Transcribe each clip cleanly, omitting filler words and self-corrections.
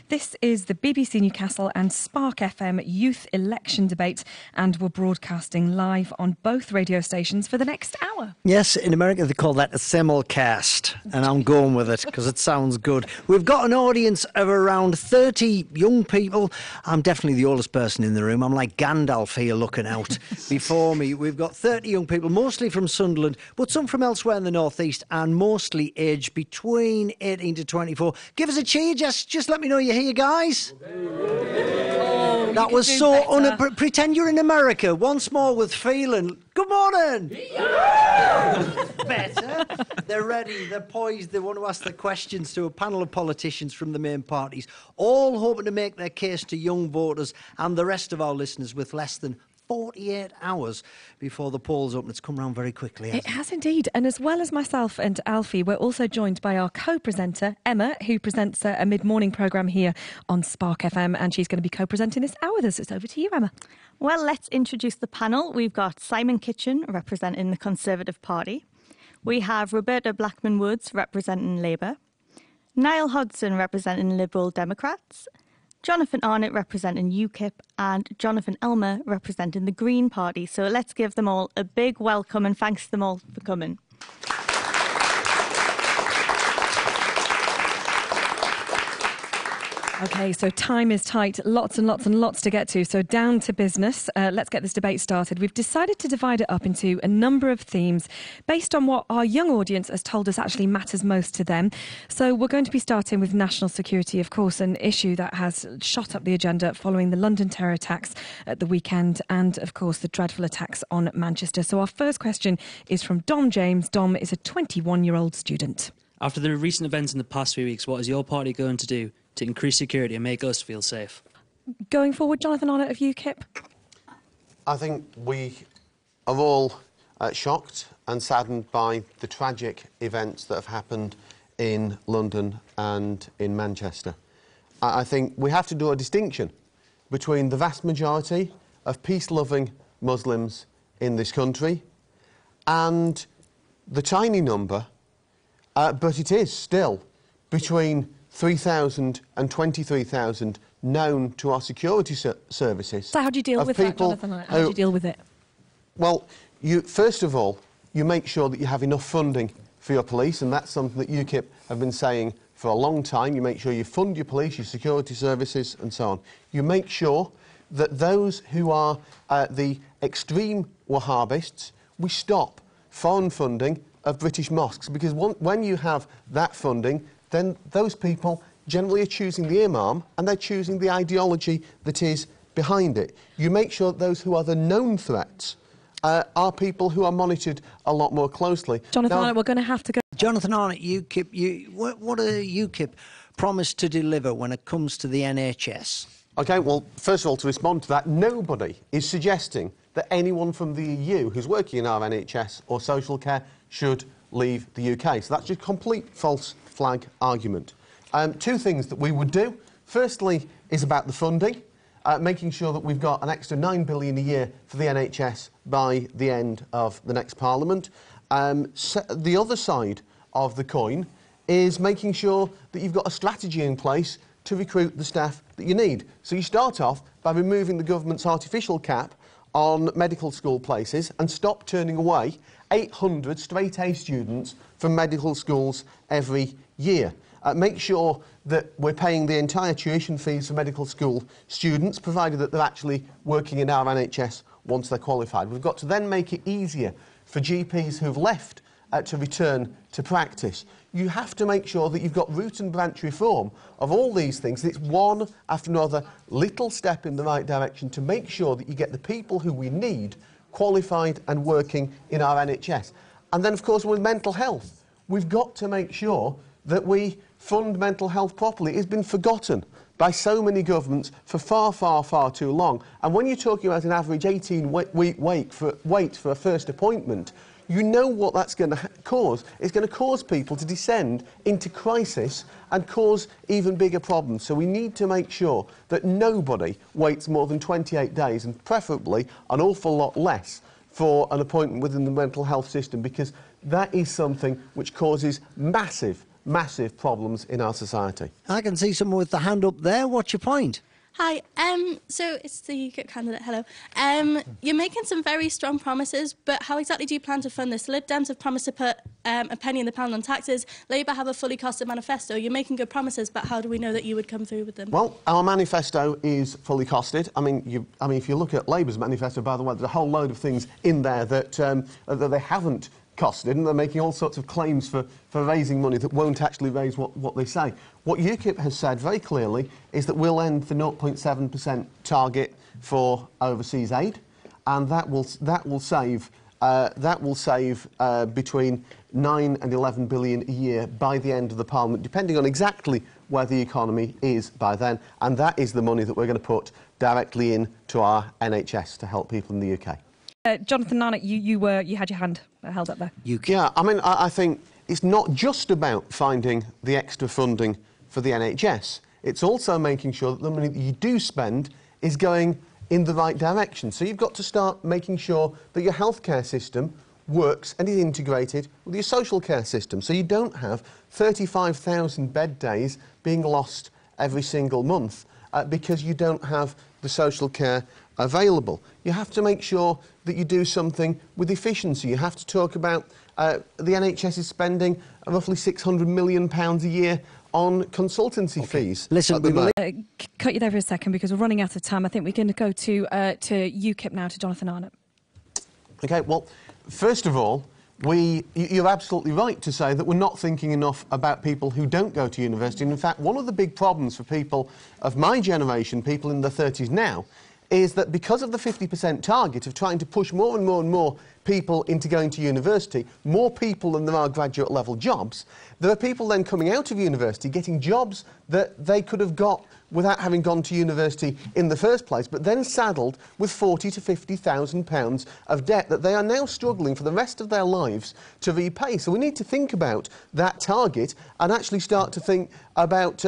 This is the BBC Newcastle and Spark FM Youth Election Debate, and we're broadcasting live on both radio stations for the next hour. Yes, in America they call that a simulcast, and I'm going with it because it sounds good. We've got an audience of around 30 young people. I'm definitely the oldest person in the room. I'm like Gandalf here looking out before me. We've got 30 young people, mostly from Sunderland, but some from elsewhere in the northeast, and mostly aged between 18 to 24. Give us a cheer, just let me know you're here, guys. Oh, that was so pretend you're in America once more with feeling. Good morning. Better. They're ready, they're poised, they want to ask their questions to a panel of politicians from the main parties, all hoping to make their case to young voters and the rest of our listeners with less than 48 hours before the polls open. It's come round very quickly, hasn't it? It has indeed. And as well as myself and Alfie, we're also joined by our co-presenter, Emma, who presents a mid-morning programme here on Spark FM, and she's going to be co-presenting this hour with us. It's over to you, Emma. Well, let's introduce the panel. We've got Simon Kitchen representing the Conservative Party. We have Roberta Blackman-Woods representing Labour. Niall Hodgson representing Liberal Democrats. Jonathan Arnott representing UKIP, and Jonathan Elmer representing the Green Party. So let's give them all a big welcome and thanks to them all for coming. OK, so time is tight. Lots and lots and lots to get to. So down to business. Let's get this debate started. We've decided to divide it up into a number of themes based on what our young audience has told us actually matters most to them. So we're going to be starting with national security, of course, an issue that has shot up the agenda following the London terror attacks at the weekend and, of course, the dreadful attacks on Manchester. So our first question is from Dom James. Dom is a 21-year-old student. After the recent events in the past few weeks, what is your party going to do to increase security and make us feel safe? Going forward, Jonathan Arnott of UKIP. I think we are all shocked and saddened by the tragic events that have happened in London and in Manchester. I think we have to do a distinction between the vast majority of peace-loving Muslims in this country and the tiny number, but it is still between 3,000 and 23,000 known to our security services. So how do you deal with that, Jonathan? How do you deal with it? Well, first of all, you make sure that you have enough funding for your police, and that's something that UKIP have been saying for a long time. You make sure you fund your police, your security services, and so on. You make sure that those who are the extreme Wahhabists, we stop foreign funding of British mosques, because when you have that funding, then those people generally are choosing the imam and they're choosing the ideology that is behind it. You make sure that those who are the known threats are people who are monitored a lot more closely. Jonathan Arnott, we're going to have to go. Jonathan Arnott, UKIP, what are UKIP promised to deliver when it comes to the NHS? OK, well, first of all, to respond to that, nobody is suggesting that anyone from the EU who's working in our NHS or social care should leave the UK. So that's just complete false flag argument. Two things that we would do. Firstly is about the funding, making sure that we've got an extra £9 billion a year for the NHS by the end of the next Parliament. The other side of the coin is making sure that you've got a strategy in place to recruit the staff that you need. So you start off by removing the government's artificial cap on medical school places and stop turning away 800 straight A students from medical schools every year. Make sure that we're paying the entire tuition fees for medical school students, provided that they're actually working in our NHS once they're qualified. We've got to then make it easier for GPs who've left to return to practice. You have to make sure that you've got root and branch reform of all these things. It's one after another little step in the right direction to make sure that you get the people who we need qualified and working in our NHS. And then, of course, with mental health, we've got to make sure that we fund mental health properly. It's been forgotten by so many governments for far, far, far too long. And when you're talking about an average 18-week wait for a first appointment, you know what that's going to cause. It's going to cause people to descend into crisis and cause even bigger problems. So we need to make sure that nobody waits more than 28 days, and preferably an awful lot less, for an appointment within the mental health system, because that is something which causes massive massive problems in our society. I can see someone with the hand up there. What's your point? Hi, so it's the UKIP candidate, hello. You're making some very strong promises, but how exactly do you plan to fund this? Lib Dems have promised to put a penny in the pound on taxes. Labour have a fully costed manifesto. You're making good promises, but how do we know that you would come through with them? Well, our manifesto is fully costed. I mean, if you look at Labour's manifesto, by the way, there's a whole load of things in there that they haven't costed, and they're making all sorts of claims for raising money that won't actually raise what they say. What UKIP has said very clearly is that we'll end the 0.7% target for overseas aid, and that will save between 9 and 11 billion a year by the end of the Parliament, depending on exactly where the economy is by then, and that is the money that we're going to put directly into our NHS to help people in the UK. Jonathan Arnott, you had your hand held up there. Yeah, I mean, I think it's not just about finding the extra funding for the NHS. It's also making sure that the money that you do spend is going in the right direction. So you've got to start making sure that your healthcare system works and is integrated with your social care system. So you don't have 35,000 bed days being lost every single month because you don't have the social care available. You have to make sure that you do something with efficiency. You have to talk about the NHS is spending roughly £600 million a year on consultancy fees. Listen, we will cut you there for a second because we're running out of time. I think we're going to go to UKIP now, to Jonathan Arnott. OK, well, first of all, you're absolutely right to say that we're not thinking enough about people who don't go to university. And in fact, one of the big problems for people of my generation, people in their 30s now, is that because of the 50% target of trying to push more and more and more people into going to university, more people than there are graduate level jobs, there are people then coming out of university getting jobs that they could have got without having gone to university in the first place, but then saddled with £40,000 to £50,000 of debt that they are now struggling for the rest of their lives to repay. So we need to think about that target and actually start to think about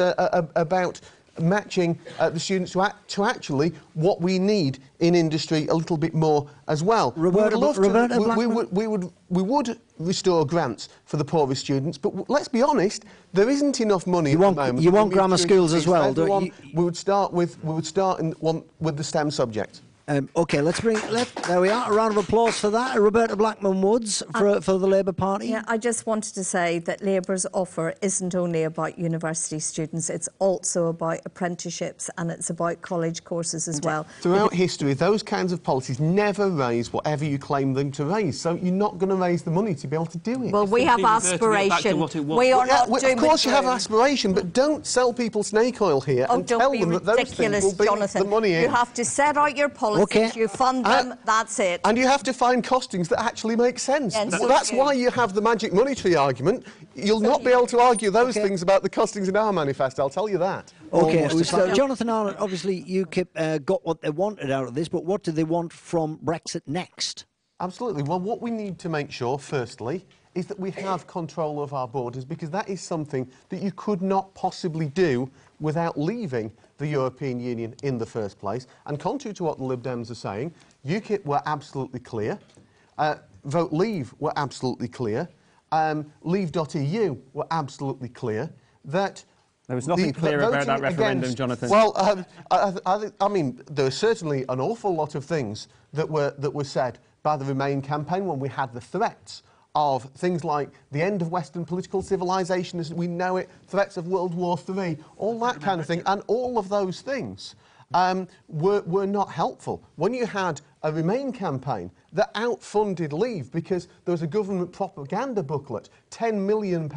matching the students to actually what we need in industry a little bit more as well. We would restore grants for the poorest students, but let's be honest, there isn't enough money at the moment. You want grammar schools as well, don't you? We would start with the STEM subject. OK, there we are. A round of applause for that. Roberta Blackman-Woods for the Labour Party. Yeah, I just wanted to say that Labour's offer isn't only about university students, it's also about apprenticeships and it's about college courses as well. Throughout history, those kinds of policies never raise whatever you claim them to raise, so you're not going to raise the money to be able to do it. Well, we have aspiration. We are not doing. Of course you have aspiration, but don't sell people snake oil here and tell them that those things will bring the money in. You have to set out your policies. Okay. You fund them, that's it. And you have to find costings that actually make sense. Yes, well, that's why you have the magic money tree argument. You'll not be able to argue those things about the costings in our manifesto, I'll tell you that. OK, so Jonathan Arnott, obviously UKIP got what they wanted out of this, but what do they want from Brexit next? Absolutely. Well, what we need to make sure, firstly, is that we have control of our borders, because that is something that you could not possibly do without leaving the European Union in the first place. And contrary to what the Lib Dems are saying, UKIP were absolutely clear. Vote Leave were absolutely clear. Leave.eu were absolutely clear that... There was nothing clear about that referendum, Jonathan. Well, I mean, there were certainly an awful lot of things that were said by the Remain campaign when we had the threats of things like the end of Western political civilization as we know it, threats of World War III, all that kind of thing, and all of those things were not helpful. When you had a Remain campaign that outfunded Leave because there was a government propaganda booklet, £10 million,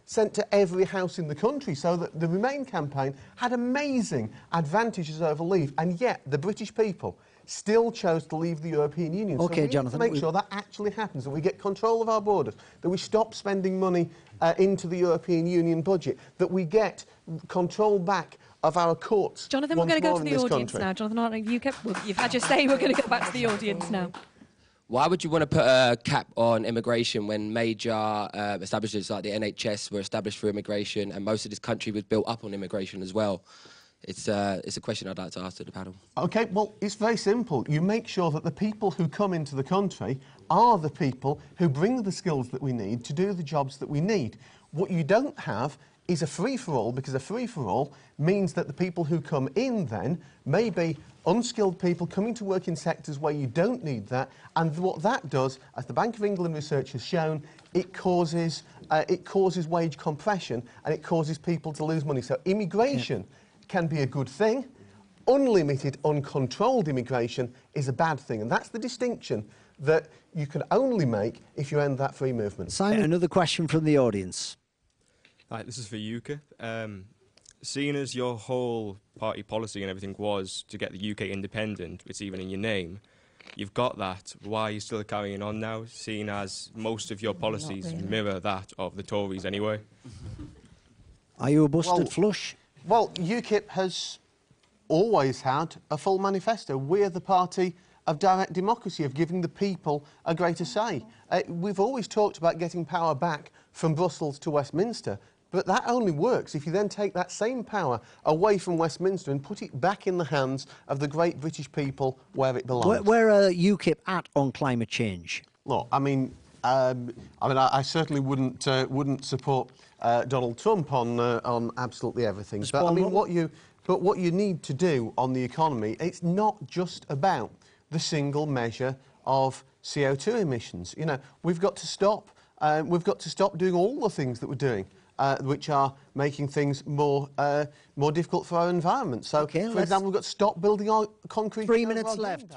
sent to every house in the country, so that the Remain campaign had amazing advantages over Leave, and yet the British people still chose to leave the European Union. OK, so we Jonathan, need to make sure that actually happens, that we get control of our borders, that we stop spending money into the European Union budget, that we get control back of our courts. Jonathan, we're going to go to the audience now. Jonathan Arnott, UKIP, you've had your say. We're going to go back to the audience now. Why would you want to put a cap on immigration when major establishments like the NHS were established for immigration, and most of this country was built up on immigration as well? It's a question I'd like to ask to the panel. OK, well, it's very simple. You make sure that the people who come into the country are the people who bring the skills that we need to do the jobs that we need. What you don't have is a free-for-all, because a free-for-all means that the people who come in then may be unskilled people coming to work in sectors where you don't need that, and what that does, as the Bank of England research has shown, it causes wage compression and it causes people to lose money. So immigration can be a good thing. Unlimited, uncontrolled immigration is a bad thing, and that's the distinction that you can only make if you end that free movement. Simon, another question from the audience. Right, this is for UKIP. Seeing as your whole party policy and everything was to get the UK independent, it's even in your name, you've got that. Why are you still carrying on now, seeing as most of your policies mirror that of the Tories anyway? Are you a busted flush? Well, UKIP has always had a full manifesto. We're the party of direct democracy, of giving the people a greater say. We've always talked about getting power back from Brussels to Westminster, but that only works if you then take that same power away from Westminster and put it back in the hands of the great British people where it belongs. Where are UKIP at on climate change? Look, I certainly wouldn't support Donald Trump on absolutely everything. But I mean, what you need to do on the economy, it's not just about the single measure of CO2 emissions. You know, we've got to stop. We've got to stop doing all the things that we're doing, which are making things more difficult for our environment. So, for example, we've got to stop building our concrete. 3 minutes left.